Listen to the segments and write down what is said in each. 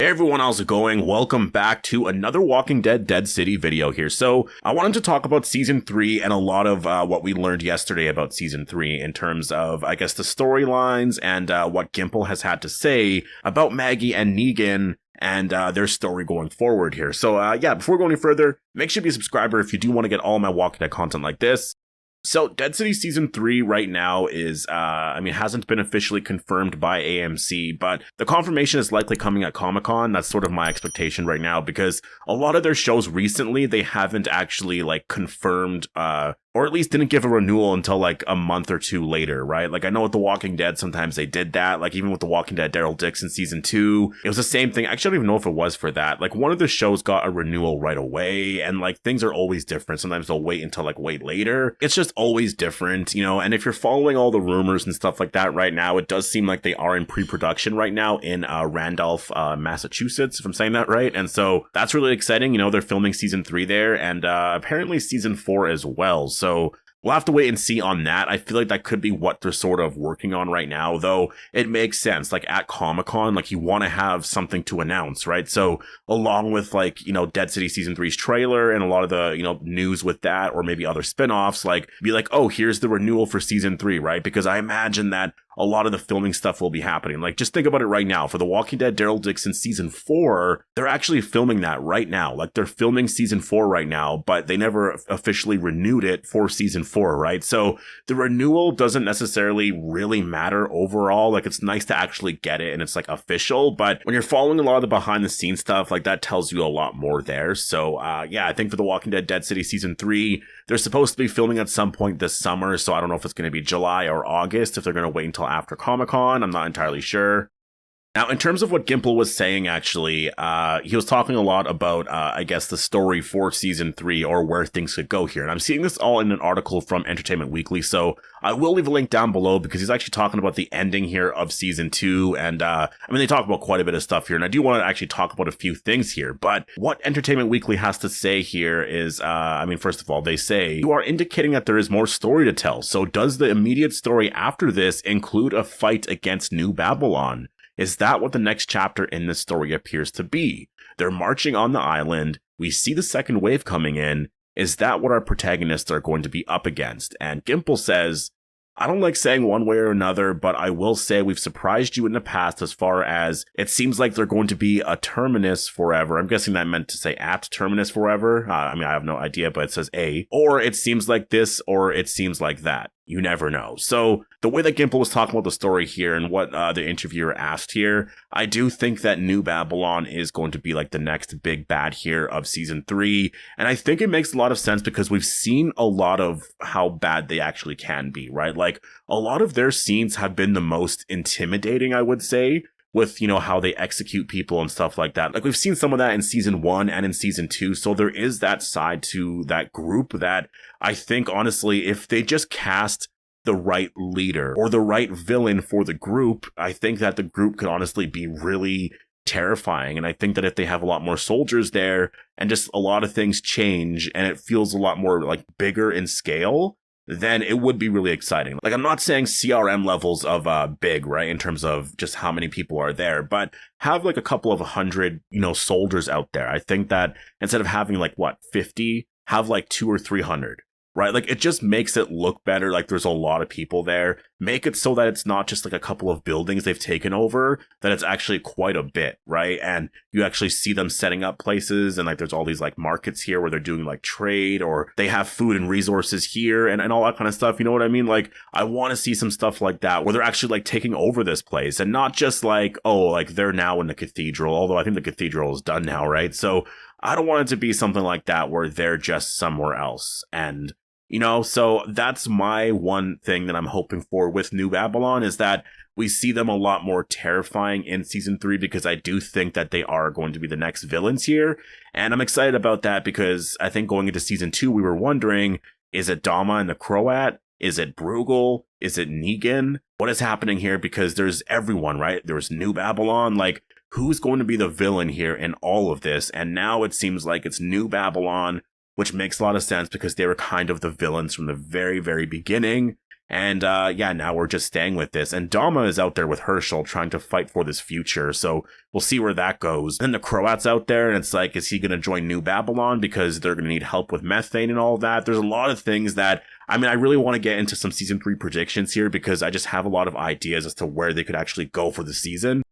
Hey everyone, how's it going? Welcome back to another Walking Dead Dead City video here. So I wanted to talk about Season 3 and a lot of what we learned yesterday about Season 3 in terms of, I guess, the storylines and what Gimple has had to say about Maggie and Negan and their story going forward here. So yeah, before going any further, make sure to be a subscriber if you do want to get all my Walking Dead content like this. So Dead City Season 3 right now is, hasn't been officially confirmed by AMC, but the confirmation is likely coming at Comic-Con. That's sort of my expectation right now, because a lot of their shows recently, they haven't actually, confirmed, or at least didn't give a renewal until, a month or two later, right? I know with The Walking Dead, sometimes they did that. Even with The Walking Dead Daryl Dixon Season 2, it was the same thing. Actually, I don't even know if it was for that. One of the shows got a renewal right away, and, things are always different. Sometimes they'll wait until, wait later. It's just always different, and if you're following all the rumors and stuff like that right now, it does seem like they are in pre-production right now in Randolph, Massachusetts, if I'm saying that right. And so that's really exciting. They're filming Season 3 there, and apparently Season 4 as well. So we'll have to wait and see on that. I feel like that could be what they're sort of working on right now, though it makes sense. At Comic-Con, you want to have something to announce, right? So along with Dead City Season 3's trailer and a lot of the, news with that, or maybe other spinoffs, be like, oh, here's the renewal for Season 3, right? Because I imagine that a lot of the filming stuff will be happening. Just think about it right now. For The Walking Dead Daryl Dixon Season 4, they're actually filming that right now. They're filming Season 4 right now, but they never officially renewed it for Season 4, right? So the renewal doesn't necessarily really matter overall. It's nice to actually get it and it's official, but when you're following a lot of the behind the scenes stuff, that tells you a lot more there. So yeah, I think for The Walking Dead Dead City Season 3, they're supposed to be filming at some point this summer, so I don't know if it's going to be July or August, if they're going to wait until after Comic-Con. I'm not entirely sure. Now, in terms of what Gimple was saying, actually, he was talking a lot about, the story for Season 3 or where things could go here. And I'm seeing this all in an article from Entertainment Weekly, so I will leave a link down below because he's actually talking about the ending here of Season 2. And, they talk about quite a bit of stuff here, and I do want to actually talk about a few things here. But what Entertainment Weekly has to say here is, first of all, they say, you are indicating that there is more story to tell. So does the immediate story after this include a fight against New Babylon? Is that what the next chapter in this story appears to be? They're marching on the island. We see the second wave coming in. Is that what our protagonists are going to be up against? And Gimple says, I don't like saying one way or another, but I will say we've surprised you in the past as far as it seems like they're going to be a terminus forever. I'm guessing that meant to say at terminus forever. I have no idea, but it says a. Or it seems like this, or it seems like that. You never know. So the way that Gimple was talking about the story here and what the interviewer asked here, I do think that New Babylon is going to be the next big bad here of Season 3. And I think it makes a lot of sense because we've seen a lot of how bad they actually can be, right? A lot of their scenes have been the most intimidating, I would say, with, how they execute people and stuff like that. We've seen some of that in Season 1 and in Season 2. So there is that side to that group that I think, honestly, if they just cast the right leader or the right villain for the group, I think that the group could honestly be really terrifying. And I think that if they have a lot more soldiers there and just a lot of things change and it feels a lot more bigger in scale, then it would be really exciting. I'm not saying CRM levels of big, right, in terms of just how many people are there, but have a couple of 100, soldiers out there. I think that instead of having 50, have 200 or 300. Right? It just makes it look better. There's a lot of people there. Make it so that it's not just a couple of buildings they've taken over, that it's actually quite a bit, right? And you actually see them setting up places and there's all these markets here where they're doing trade, or they have food and resources here and all that kind of stuff. You know what I mean? I want to see some stuff like that where they're actually taking over this place and not just they're now in the cathedral, although I think the cathedral is done now, right? So I don't want it to be something like that where they're just somewhere else. And so that's my one thing that I'm hoping for with New Babylon, is that we see them a lot more terrifying in Season 3, because I do think that they are going to be the next villains here. And I'm excited about that because I think going into Season 2, we were wondering, is it Dama and the Croat? Is it Bruegel? Is it Negan? What is happening here? Because there's everyone, right? There's New Babylon. Who's going to be the villain here in all of this? And now it seems like it's New Babylon, which makes a lot of sense because they were kind of the villains from the very, very beginning. And yeah, now we're just staying with this. And Dama is out there with Herschel trying to fight for this future. So we'll see where that goes. Then the Croat's out there, and it's like, is he going to join New Babylon because they're going to need help with methane and all that? There's a lot of things that, I mean, I really want to get into some season 3 predictions here because I just have a lot of ideas as to where they could actually go for the season.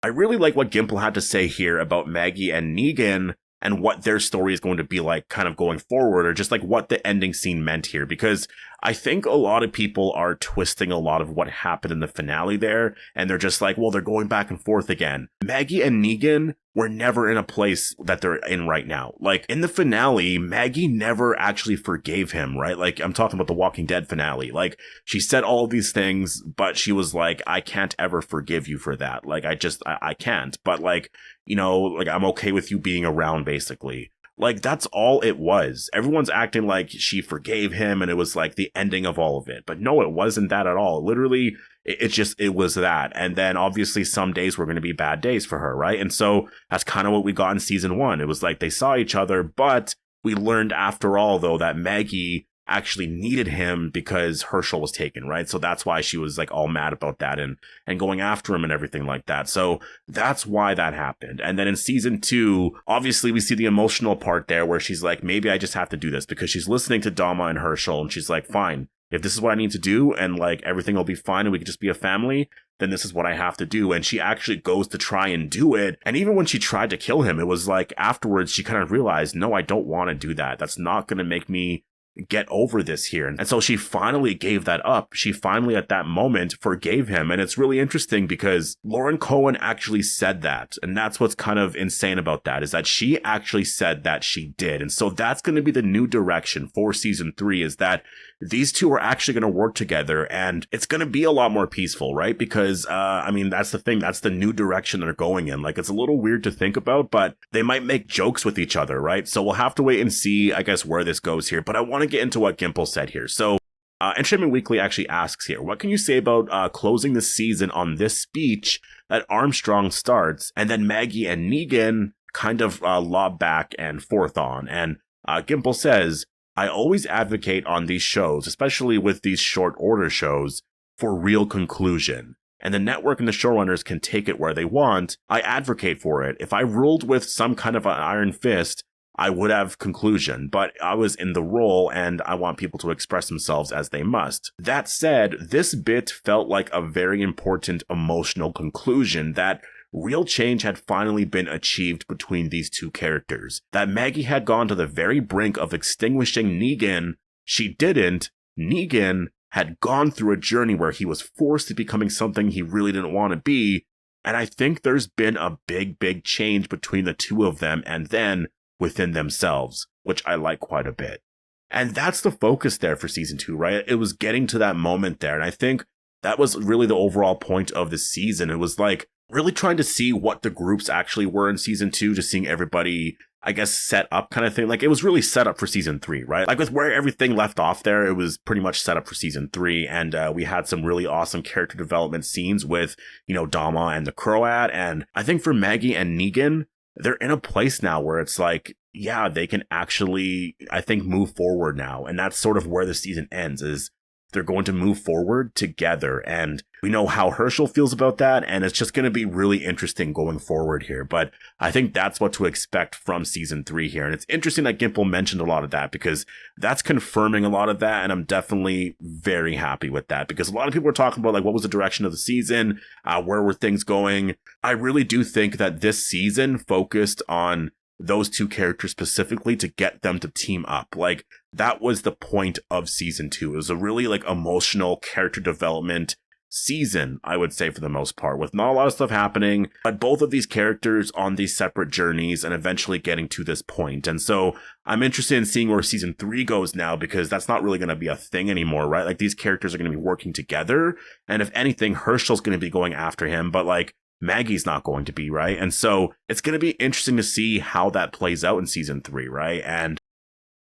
I really like what Gimple had to say here about Maggie and Negan and what their story is going to be like kind of going forward, or just like what the ending scene meant here, because I think a lot of people are twisting a lot of what happened in the finale there, and they're just like, well, they're going back and forth again. Maggie and Negan were never in a place that they're in right now. Like, in the finale, Maggie never actually forgave him, right? Like, I'm talking about the Walking Dead finale. Like, she said all of these things, but she was like, I can't ever forgive you for that. Like, I can't. But like, you know, like, I'm okay with you being around, basically. Like, that's all it was. Everyone's acting like she forgave him and it was like the ending of all of it. But no, it wasn't that at all. Literally, it was that. And then obviously some days were going to be bad days for her, right? And so that's kind of what we got in season 1. It was like they saw each other, but we learned after all, though, that Maggie actually needed him because Herschel was taken, right? So that's why she was like all mad about that and going after him and everything like that. So that's why that happened. And then in season 2, obviously we see the emotional part there where she's like, maybe I just have to do this, because she's listening to Dama and Herschel and she's like, fine, if this is what I need to do and like everything will be fine and we can just be a family, then this is what I have to do. And she actually goes to try and do it. And even when she tried to kill him, it was like afterwards she kind of realized, no, I don't want to do that. That's not going to make me get over this here. And so she finally gave that up. She finally at that moment forgave him. And it's really interesting because Lauren Cohen actually said that. And that's what's kind of insane about that, is that she actually said that she did. And so that's going to be the new direction for season 3, is that these two are actually going to work together and it's going to be a lot more peaceful, right? Because, I mean, that's the thing. That's the new direction they're going in. Like, it's a little weird to think about, but they might make jokes with each other, right? So we'll have to wait and see, I guess, where this goes here. But I want to get into what Gimple said here. So Entertainment Weekly actually asks here, what can you say about closing the season on this speech that Armstrong starts and then Maggie and Negan kind of lob back and forth on? And Gimple says, I always advocate on these shows, especially with these short order shows, for real conclusion. And the network and the showrunners can take it where they want. I advocate for it. If I ruled with some kind of an iron fist, I would have conclusion, but I was in the role and I want people to express themselves as they must. That said, this bit felt like a very important emotional conclusion, that real change had finally been achieved between these two characters. That Maggie had gone to the very brink of extinguishing Negan. She didn't. Negan had gone through a journey where he was forced to becoming something he really didn't want to be. And I think there's been a big change between the two of them and then within themselves, which I like quite a bit. And that's the focus there for season 2, right? It was getting to that moment there. And I think that was really the overall point of the season. It was like really trying to see what the groups actually were in season 2, just seeing everybody, I guess, set up kind of thing. Like, it was really set up for season 3, right? Like, with where everything left off there, it was pretty much set up for season 3. And we had some really awesome character development scenes with, you know, Dama and the Croat. And I think for Maggie and Negan, they're in a place now where it's like, yeah, they can actually, I think, move forward now. And that's sort of where the season ends, is they're going to move forward together. And we know how Herschel feels about that. And it's just going to be really interesting going forward here. But I think that's what to expect from season 3 here. And it's interesting that Gimple mentioned a lot of that, because that's confirming a lot of that. And I'm definitely very happy with that, because a lot of people were talking about, like, what was the direction of the season? Where were things going? I really do think that this season focused on those two characters specifically to get them to team up. Like, that was the point of season 2. It was a really, like, emotional character development season, I would say, for the most part, with not a lot of stuff happening, but both of these characters on these separate journeys and eventually getting to this point. And so I'm interested in seeing where season 3 goes now, because that's not really going to be a thing anymore, right? Like, these characters are going to be working together. And if anything, Herschel's going to be going after him, but like, Maggie's not going to be, right? And so it's going to be interesting to see how that plays out in season 3, right? And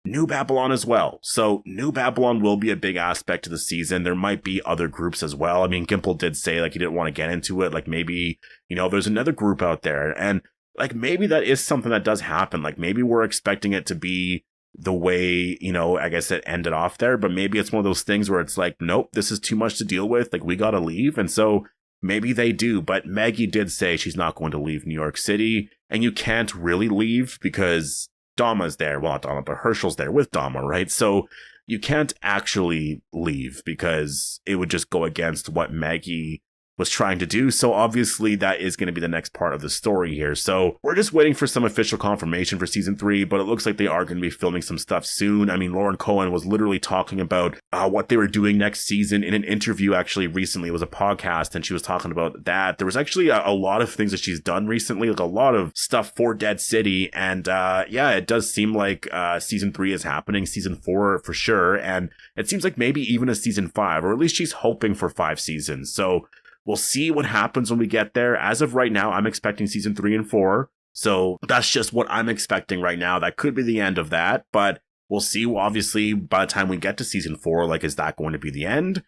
New Babylon as well. So New Babylon will be a big aspect to the season. There might be other groups as well. I mean, Gimple did say, like, he didn't want to get into it. Like, maybe, you know, there's another group out there. And like, maybe that is something that does happen. Like, maybe we're expecting it to be the way, you know, I guess it ended off there. But maybe it's one of those things where it's like, nope, this is too much to deal with. Like, we gotta leave. And so maybe they do. But Maggie did say she's not going to leave New York City. And you can't really leave because Dama's there. Well, not Dama, but Herschel's there with Dama, right? So you can't actually leave because it would just go against what Maggie was trying to do. So obviously that is going to be the next part of the story here. So we're just waiting for some official confirmation for season 3, but it looks like they are going to be filming some stuff soon. I mean, Lauren Cohen was literally talking about what they were doing next season in an interview actually recently. It was a podcast and she was talking about that. There was actually a lot of things that she's done recently, like a lot of stuff for Dead City. And yeah, it does seem like season 3 is happening, season 4 for sure. And it seems like maybe even a season 5, or at least she's hoping for 5 seasons. So we'll see what happens when we get there. As of right now, I'm expecting season 3 and 4. So that's just what I'm expecting right now. That could be the end of that, but we'll see. Obviously, by the time we get to season 4, like, is that going to be the end?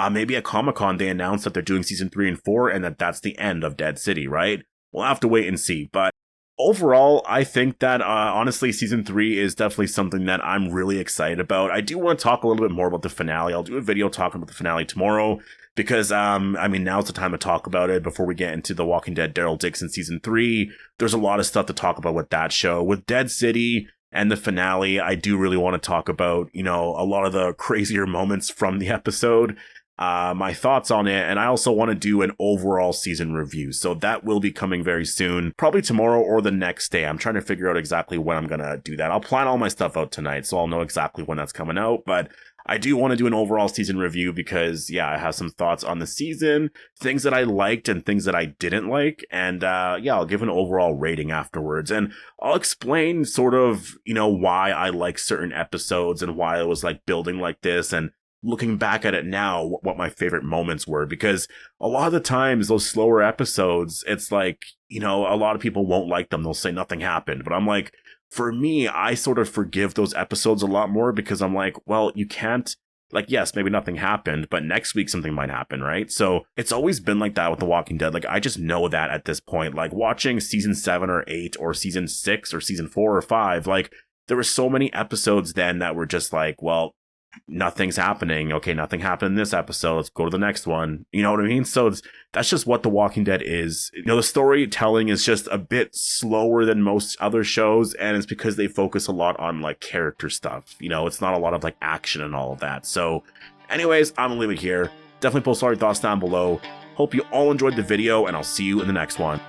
Maybe at Comic-Con, they announced that they're doing season 3 and 4 and that's the end of Dead City, right? We'll have to wait and see. But overall, I think that, honestly, season 3 is definitely something that I'm really excited about. I do want to talk a little bit more about the finale. I'll do a video talking about the finale tomorrow because, I mean, now's the time to talk about it before we get into The Walking Dead Daryl Dixon season 3. There's a lot of stuff to talk about with that show. With Dead City and the finale, I do really want to talk about, you know, a lot of the crazier moments from the episode. My thoughts on it, and I also want to do an overall season review, so that will be coming very soon, probably tomorrow or the next day. I'm trying to figure out exactly when I'm gonna do that. I'll plan all my stuff out tonight, so I'll know exactly when that's coming out, but I do want to do an overall season review because, yeah, I have some thoughts on the season, things that I liked and things that I didn't like, and yeah, I'll give an overall rating afterwards, and I'll explain sort of, you know, why I like certain episodes and why I was like building like this, and looking back at it now, what my favorite moments were, because a lot of the times those slower episodes, it's like, you know, a lot of people won't like them. They'll say nothing happened, but I'm like, for me, I sort of forgive those episodes a lot more because I'm like, well, you can't, like, yes, maybe nothing happened, but next week something might happen, right? So it's always been like that with The Walking Dead. Like, I just know that at this point, like watching season 7 or 8 or season 6 or season 4 or 5, like there were so many episodes then that were just like, well, nothing's happening. Okay, nothing happened in this episode. Let's go to the next one. You know what I mean? So that's just what The Walking Dead is. You know, the storytelling is just a bit slower than most other shows, and it's because they focus a lot on like character stuff. You know, it's not a lot of like action and all of that. So anyways, I'm gonna leave it here. Definitely post all your thoughts down below. Hope you all enjoyed the video, and I'll see you in the next one.